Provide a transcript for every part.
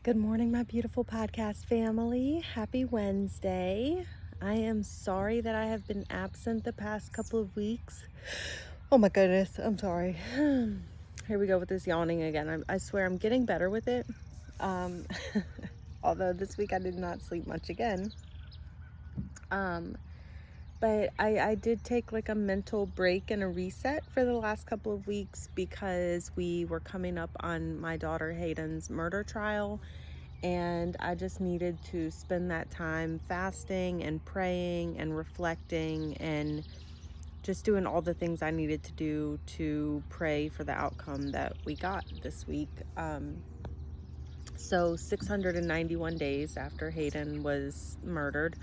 Good morning, my beautiful podcast family. Happy Wednesday. I am sorry that I have been absent the past couple of weeks. Oh my goodness, I'm sorry. Here we go with this yawning again. I swear I'm getting better with it. Um, although this week I did not sleep much again. But I did take like a mental break and a reset for the last couple of weeks because we were coming up on my daughter Haydan's murder trial. And I just needed to spend that time fasting and praying and reflecting and just doing all the things I needed to do to pray for the outcome that we got this week. So 691 days after Haydan was murdered,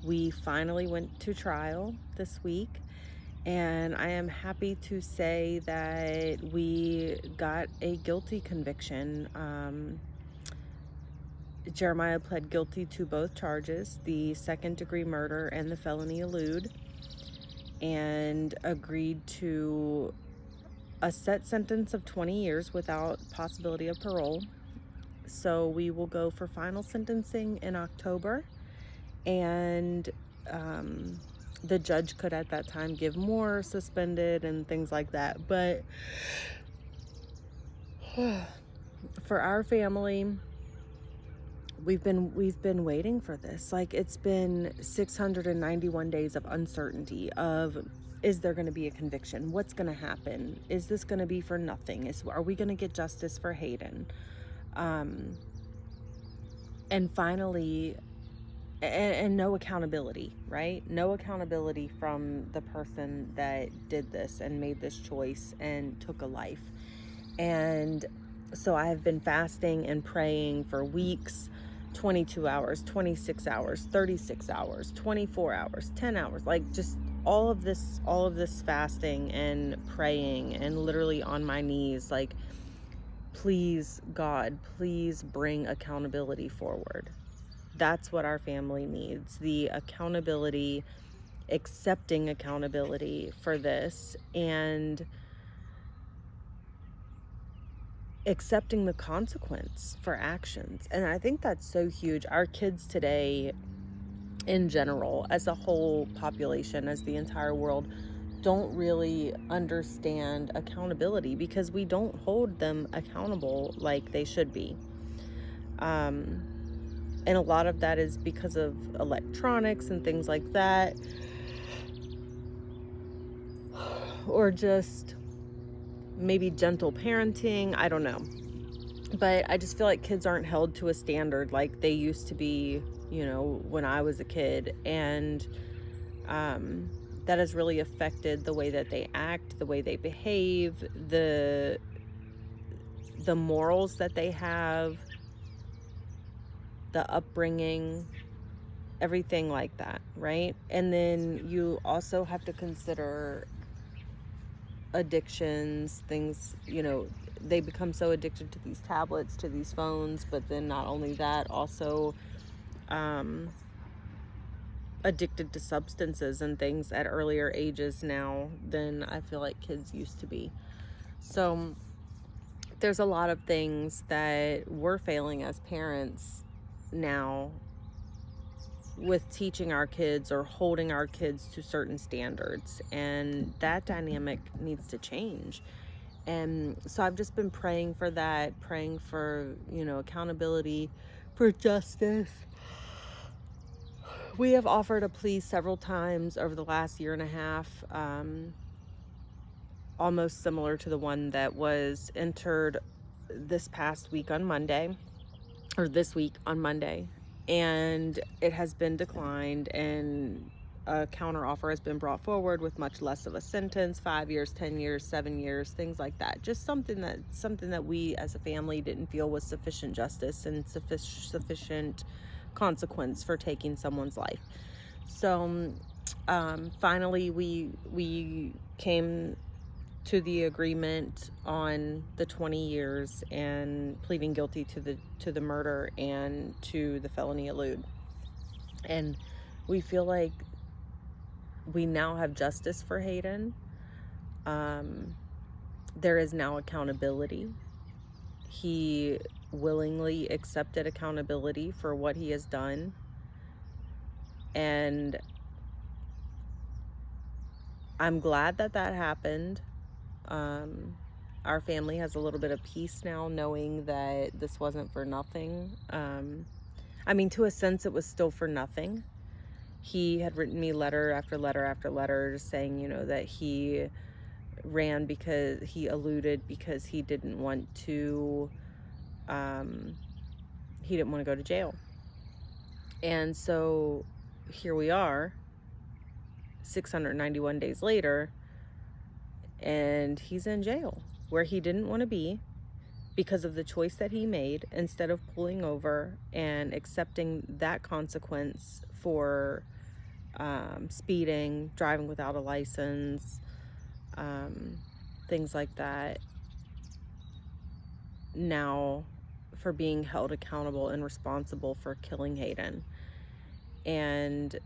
we finally went to trial this week. And I am happy to say that we got a guilty conviction. Jeremiah pled guilty to both charges, the second-degree murder and the felony elude, and agreed to a set sentence of 20 years without possibility of parole. So we will go for final sentencing in October, and the judge could at that time give more, suspended, and things like that. But for our family, we've been waiting for this. Like, it's been 691 days of uncertainty of, is there going to be a conviction? What's going to happen? Is this going to be for nothing? Are we going to get justice for Haydan? And finally, and no accountability, right? No accountability from the person that did this and made this choice and took a life. And so I have been fasting and praying for weeks, 22 hours, 26 hours, 36 hours, 24 hours, 10 hours, like just all of this fasting and praying and literally on my knees, like, please, God, please bring accountability forward. That's what our family needs. The accountability, accepting accountability for this, and accepting the consequence for actions. And I think that's so huge. Our kids today, in general, as a whole population, as the entire world, don't really understand accountability because we don't hold them accountable like they should be. And a lot of that is because of electronics and things like that, or just maybe gentle parenting. I don't know. But I just feel like kids aren't held to a standard like they used to be, when I was a kid. And that has really affected the way that they act, the way they behave, the morals that they have, the upbringing, everything like that, right? And then you also have to consider addictions, things, they become so addicted to these tablets, to these phones, but then not only that, also addicted to substances and things at earlier ages now than I feel like kids used to be. So there's a lot of things that we're failing as parents now with teaching our kids or holding our kids to certain standards, and that dynamic needs to change. And so I've just been praying for that, praying for, accountability, for justice. We have offered a plea several times over the last year and a half, almost similar to the one that was entered this week on Monday, and it has been declined, and a counter offer has been brought forward with much less of a sentence, 5 years, 10 years, 7 years, things like that. Just something that we as a family didn't feel was sufficient justice and sufficient consequence for taking someone's life. So finally we came to the agreement on the 20 years and pleading guilty to the murder and to the felony elude. And we feel like we now have justice for Haydan. There is now accountability. He willingly accepted accountability for what he has done. And I'm glad that that happened. Our family has a little bit of peace now, knowing that this wasn't for nothing. I mean, to a sense, it was still for nothing. He had written me letter after letter after letter just saying, you know, that he ran because he eluded because he didn't want to go to jail. And so here we are 691 days later, and he's in jail where he didn't want to be because of the choice that he made, instead of pulling over and accepting that consequence for speeding, driving without a license, things like that. Now, for being held accountable and responsible for killing HAIDAN, and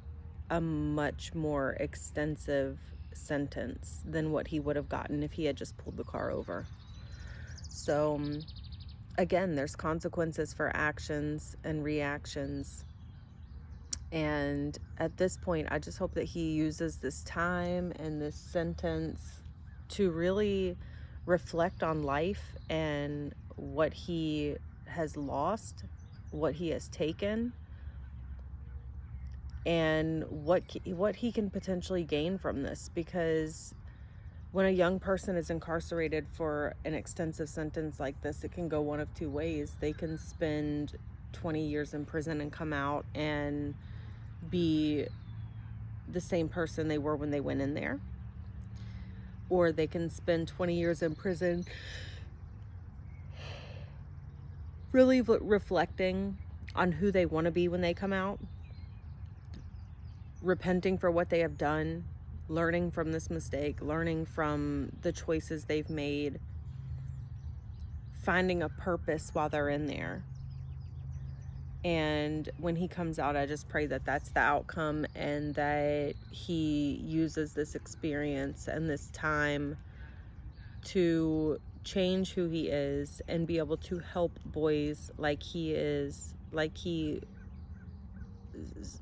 a much more extensive sentence than what he would have gotten if he had just pulled the car over. So again, there's consequences for actions and reactions. And at this point, I just hope that he uses this time and this sentence to really reflect on life and what he has lost, what he has taken, and what he can potentially gain from this. Because when a young person is incarcerated for an extensive sentence like this, it can go one of two ways. They can spend 20 years in prison and come out and be the same person they were when they went in there. Or they can spend 20 years in prison really reflecting on who they want to be when they come out, repenting for what they have done, learning from this mistake, learning from the choices they've made, finding a purpose while they're in there. And when he comes out, I just pray that that's the outcome, and that he uses this experience and this time to change who he is and be able to help boys like he is,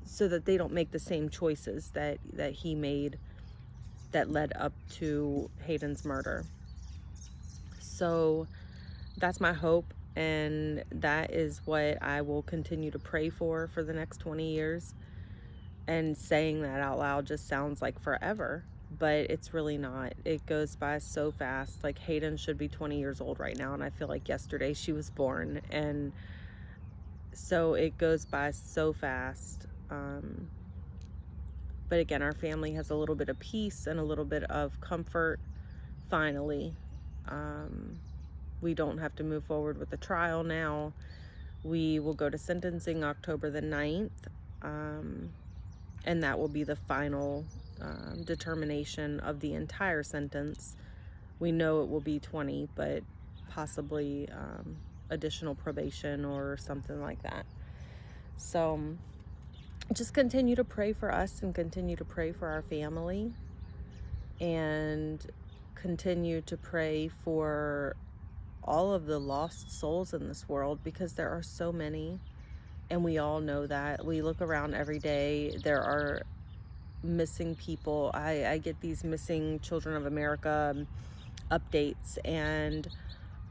so that they don't make the same choices that he made that led up to HAIDAN's murder. So that's my hope, and that is what I will continue to pray for the next 20 years. And saying that out loud just sounds like forever, but it's really not. It goes by so fast. Like, HAIDAN should be 20 years old right now, and I feel like yesterday she was born. And so it goes by so fast. But again, our family has a little bit of peace and a little bit of comfort, finally. We don't have to move forward with the trial now. We will go to sentencing October the 9th, and that will be the final determination of the entire sentence. We know it will be 20, but possibly additional probation or something like that. So just continue to pray for us, and continue to pray for our family, and continue to pray for all of the lost souls in this world, because there are so many, and we all know that. We look around every day, there are missing people. I get these missing Children of America updates, and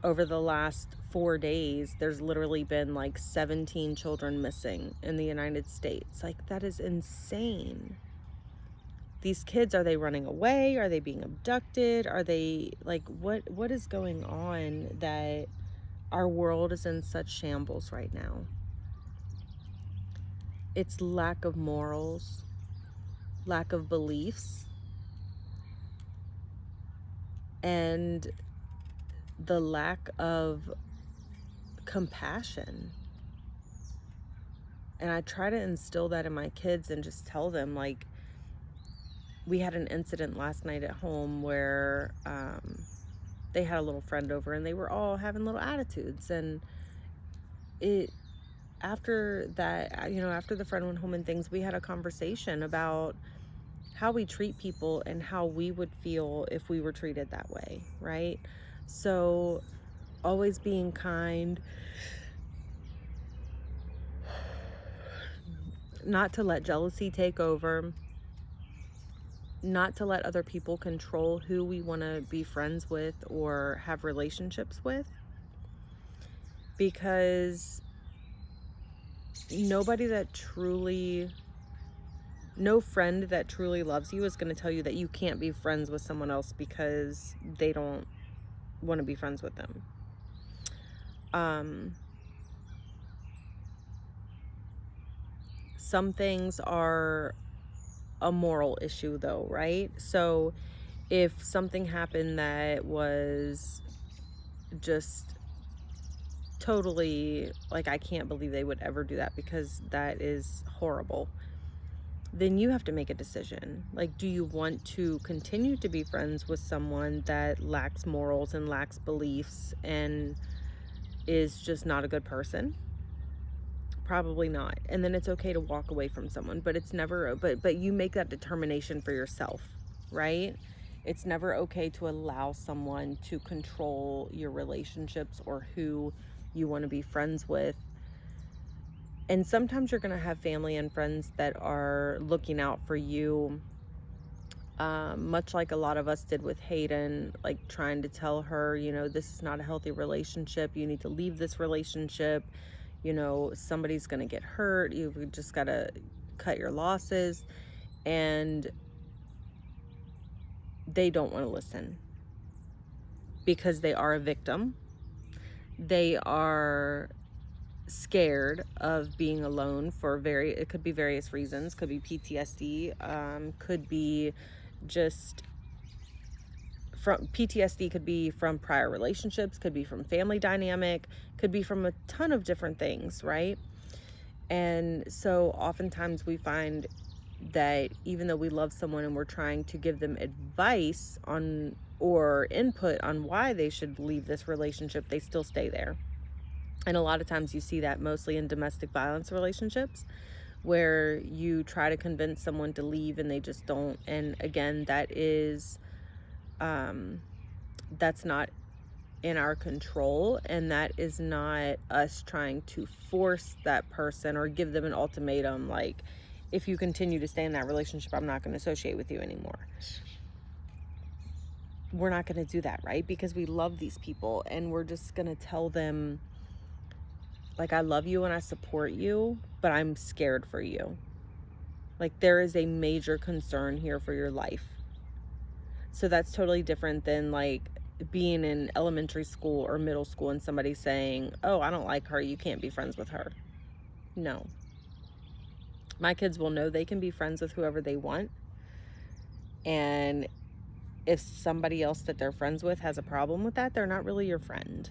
over the last 4 days, there's literally been like 17 children missing in the United States. Like, that is insane. These kids, are they running away? Are they being abducted? Are they, like, what is going on that our world is in such shambles right now? It's lack of morals, lack of beliefs, and the lack of compassion. And I try to instill that in my kids and just tell them, like, we had an incident last night at home where they had a little friend over, and they were all having little attitudes. And after that, you know, after the friend went home and things, we had a conversation about how we treat people and how we would feel if we were treated that way, right? So always being kind, not to let jealousy take over, not to let other people control who we want to be friends with or have relationships with, because nobody that truly, no friend that truly loves you is going to tell you that you can't be friends with someone else because they don't want to be friends with them. Some things are a moral issue though, right? So if something happened that was just totally like, I can't believe they would ever do that because that is horrible, then you have to make a decision. Like, do you want to continue to be friends with someone that lacks morals and lacks beliefs and is just not a good person? Probably not. And then it's okay to walk away from someone, but it's never, but you make that determination for yourself, right? It's never okay to allow someone to control your relationships or who you want to be friends with. And sometimes you're going to have family and friends that are looking out for you, much like a lot of us did with HAIDAN, like trying to tell her, you know, this is not a healthy relationship. You need to leave this relationship. You know, somebody's going to get hurt. You've just got to cut your losses. And they don't want to listen because they are a victim. They are scared of being alone for it could be various reasons. Could be PTSD, could be just from PTSD, could be from prior relationships, could be from family dynamic, could be from a ton of different things, right? And so oftentimes we find that even though we love someone and we're trying to give them advice on or input on why they should leave this relationship, they still stay there. And a lot of times you see that mostly in domestic violence relationships, where you try to convince someone to leave and they just don't. And again, that is that's not in our control, and that is not us trying to force that person or give them an ultimatum like, if you continue to stay in that relationship, I'm not going to associate with you anymore. We're not going to do that, right? Because we love these people, and we're just going to tell them, like, I love you and I support you, but I'm scared for you. Like, there is a major concern here for your life. So that's totally different than like being in elementary school or middle school and somebody saying, oh, I don't like her, you can't be friends with her. No. My kids will know they can be friends with whoever they want. And if somebody else that they're friends with has a problem with that, they're not really your friend.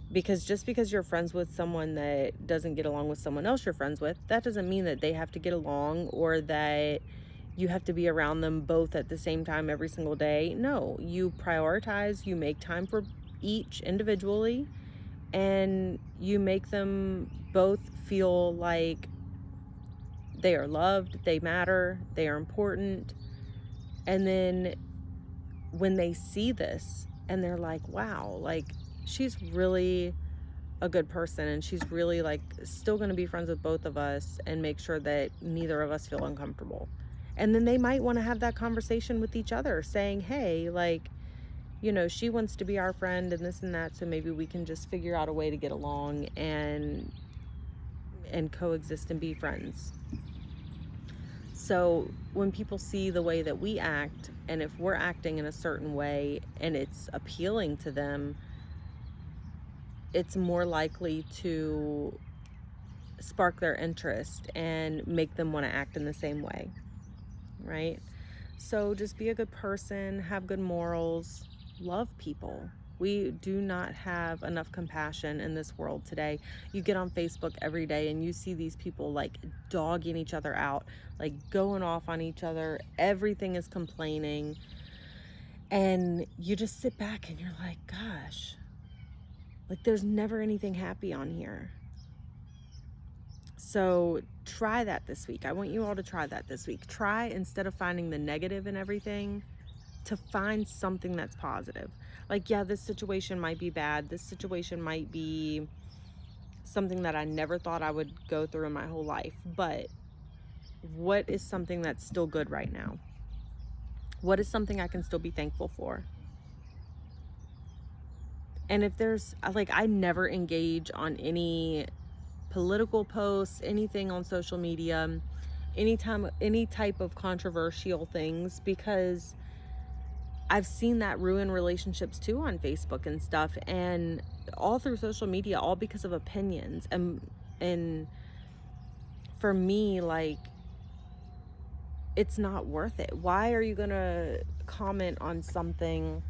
Because just because you're friends with someone that doesn't get along with someone else you're friends with, that doesn't mean that they have to get along or that you have to be around them both at the same time every single day. No, you prioritize, you make time for each individually, and you make them both feel like they are loved, they matter, they are important. And then when they see this and they're like, wow, like, she's really a good person and she's really like still going to be friends with both of us and make sure that neither of us feel uncomfortable. And then they might want to have that conversation with each other saying, hey, like, you know, she wants to be our friend and this and that, so maybe we can just figure out a way to get along and coexist and be friends. So when people see the way that we act, and if we're acting in a certain way and it's appealing to them, it's more likely to spark their interest and make them want to act in the same way, right? So just be a good person, have good morals, love people. We do not have enough compassion in this world today. You get on Facebook every day and you see these people like dogging each other out, like going off on each other. Everything is complaining. And you just sit back and you're like, gosh, like, there's never anything happy on here. So try that this week. I want you all to try that this week. Try, instead of finding the negative in everything, to find something that's positive. Like, yeah, this situation might be bad. This situation might be something that I never thought I would go through in my whole life. But what is something that's still good right now? What is something I can still be thankful for? And if there's, like, I never engage on any political posts, anything on social media, anytime, any type of controversial things, because I've seen that ruin relationships too on Facebook and stuff, and all through social media, all because of opinions. And for me, like, it's not worth it. Why are you gonna comment on something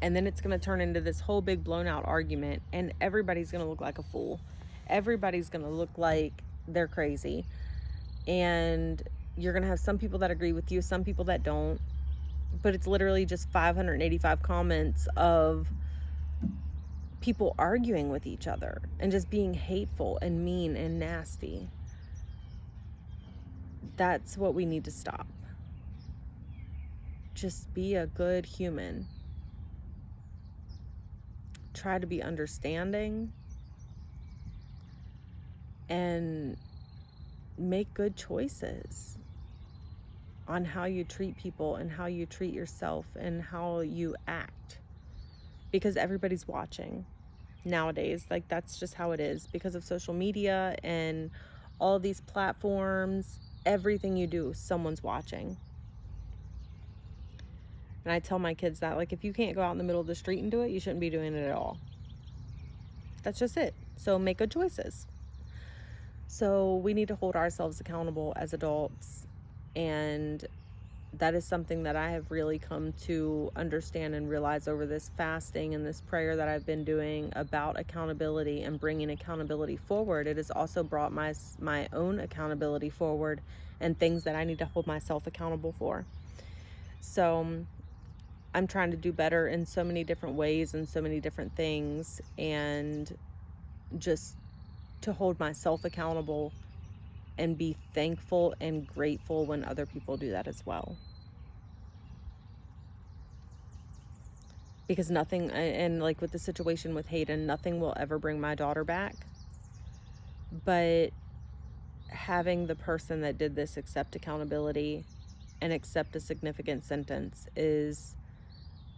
and then it's gonna turn into this whole big blown out argument, and everybody's gonna look like a fool? Everybody's gonna look like they're crazy, and you're gonna have some people that agree with you, some people that don't. But it's literally just 585 comments of people arguing with each other and just being hateful and mean and nasty. That's what we need to stop. Just be a good human. Try to be understanding and make good choices on how you treat people and how you treat yourself and how you act, because everybody's watching nowadays. Like, that's just how it is because of social media and all these platforms. Everything you do, someone's watching. And I tell my kids that, like, if you can't go out in the middle of the street and do it, you shouldn't be doing it at all. That's just it. So make good choices. So we need to hold ourselves accountable as adults. And that is something that I have really come to understand and realize over this fasting and this prayer that I've been doing about accountability and bringing accountability forward. It has also brought my own accountability forward and things that I need to hold myself accountable for. So I'm trying to do better in so many different ways and so many different things, and just to hold myself accountable and be thankful and grateful when other people do that as well. Because nothing, and like with the situation with Hayden, nothing will ever bring my daughter back. But having the person that did this accept accountability and accept a significant sentence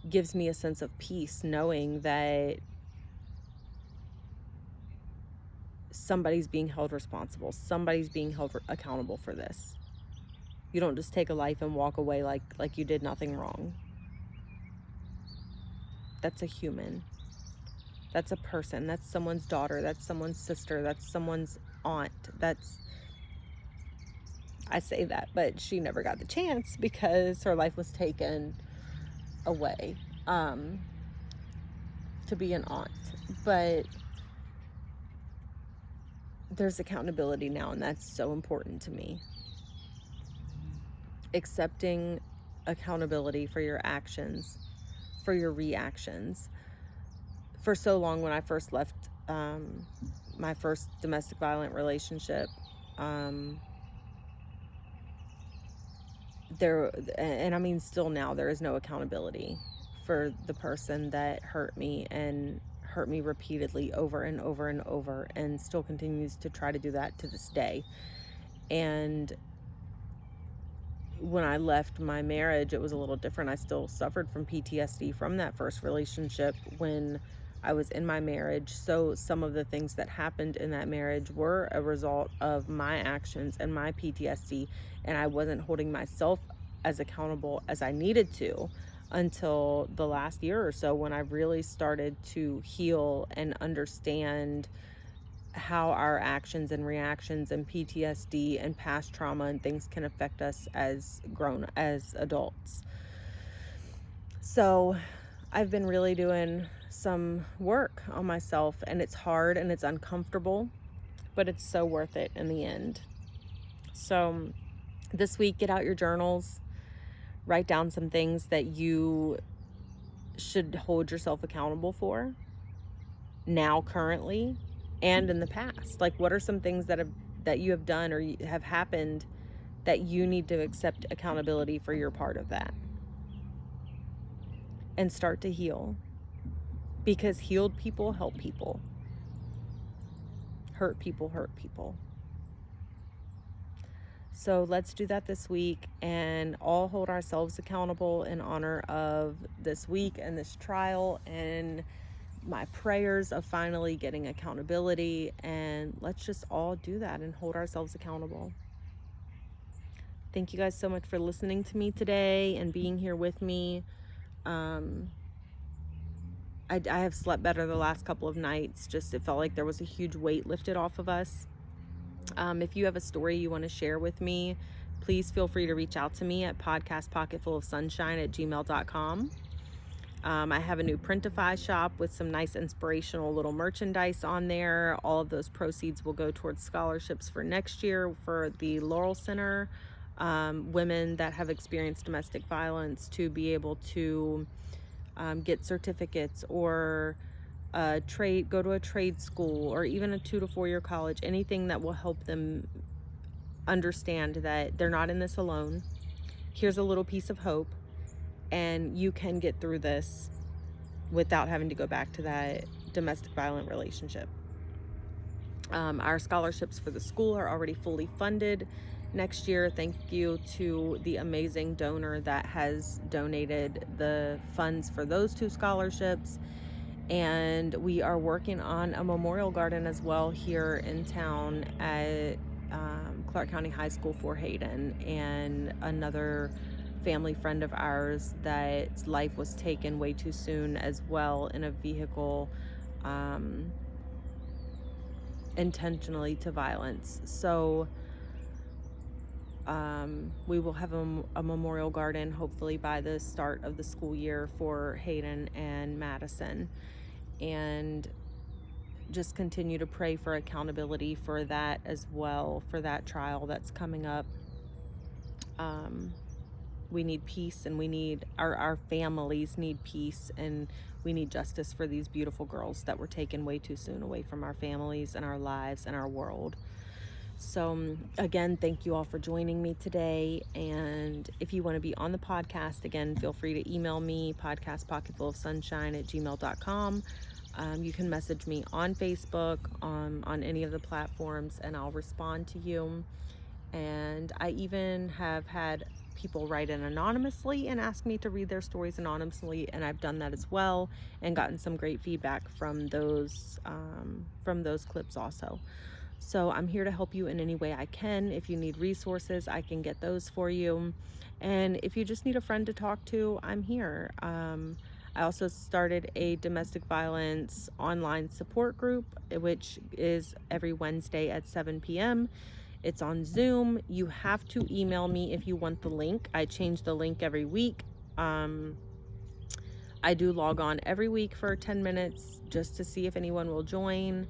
gives me a sense of peace, knowing that somebody's being held responsible. Somebody's being held accountable for this. You don't just take a life and walk away like you did nothing wrong. That's a human. That's a person. That's someone's daughter. That's someone's sister. That's someone's aunt. I say that, but she never got the chance because her life was taken away to be an aunt. But there's accountability now, and that's so important to me. Accepting accountability for your actions, for your reactions. For so long, when I first left my first domestic violent relationship, and I mean still now, there is no accountability for the person that hurt me and hurt me repeatedly over and over and over, and still continues to try to do that to this day. And when I left my marriage, it was a little different. I still suffered from PTSD from that first relationship when I was in my marriage. So some of the things that happened in that marriage were a result of my actions and my PTSD, and I wasn't holding myself as accountable as I needed to until the last year or so, when I really started to heal and understand how our actions and reactions and PTSD and past trauma and things can affect us as adults. So I've been really doing some work on myself, and it's hard and it's uncomfortable, but it's so worth it in the end. So this week, get out your journals, write down some things that you should hold yourself accountable for now, currently, and in the past. Like, what are some things that you have done or have happened that you need to accept accountability for your part of that? and start to heal, because healed people help people. Hurt people hurt people. So let's do that this week and all hold ourselves accountable in honor of this week and this trial and my prayers of finally getting accountability. And let's just all do that and hold ourselves accountable. Thank you guys so much for listening to me today and being here with me. I have slept better the last couple of nights. Just it felt like there was a huge weight lifted off of us. If you have a story you want to share with me, please feel free to reach out to me at podcastpocketfulofsunshine@gmail.com. I have a new Printify shop with some nice inspirational little merchandise on there. All of those proceeds will go towards scholarships for next year for the Laurel Center. Women that have experienced domestic violence to be able to get certificates or go to a trade school or even a 2 to 4 year college, anything that will help them understand that they're not in this alone. Here's a little piece of hope, and you can get through this without having to go back to that domestic violent relationship. Our scholarships for the school are already fully funded next year. Thank you to the amazing donor that has donated the funds for those 2 scholarships. And we are working on a memorial garden as well here in town at Clark County High School for Hayden, and another family friend of ours that life was taken way too soon as well in a vehicle, intentionally to violence. So we will have a memorial garden hopefully by the start of the school year for Hayden and Madison, and just continue to pray for accountability for that as well, for that trial that's coming up. We need peace, and we need our families need peace, and we need justice for these beautiful girls that were taken way too soon away from our families and our lives and our world. So again, thank you all for joining me today. And if you want to be on the podcast, again, feel free to email me, podcastpocketfulofsunshine@gmail.com. You can message me on Facebook, on any of the platforms, and I'll respond to you. And I even have had people write in anonymously and ask me to read their stories anonymously, and I've done that as well and gotten some great feedback from those clips also. So I'm here to help you in any way I can. If you need resources, I can get those for you. And if you just need a friend to talk to, I'm here. I also started a domestic violence online support group, which is every Wednesday at 7 p.m. It's on Zoom. You have to email me if you want the link. I change the link every week. I do log on every week for 10 minutes just to see if anyone will join.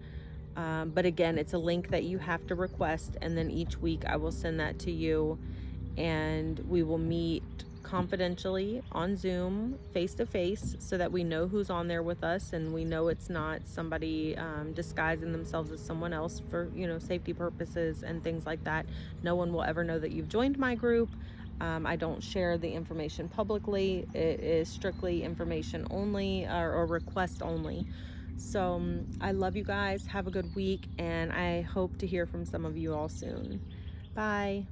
But again, it's a link that you have to request, and then each week I will send that to you, and we will meet confidentially on Zoom face to face so that we know who's on there with us, and we know it's not somebody disguising themselves as someone else for safety purposes and things like that. No one will ever know that you've joined my group. I don't share the information publicly. It is strictly information only, or request only. So I love you guys. Have a good week, and I hope to hear from some of you all soon. Bye.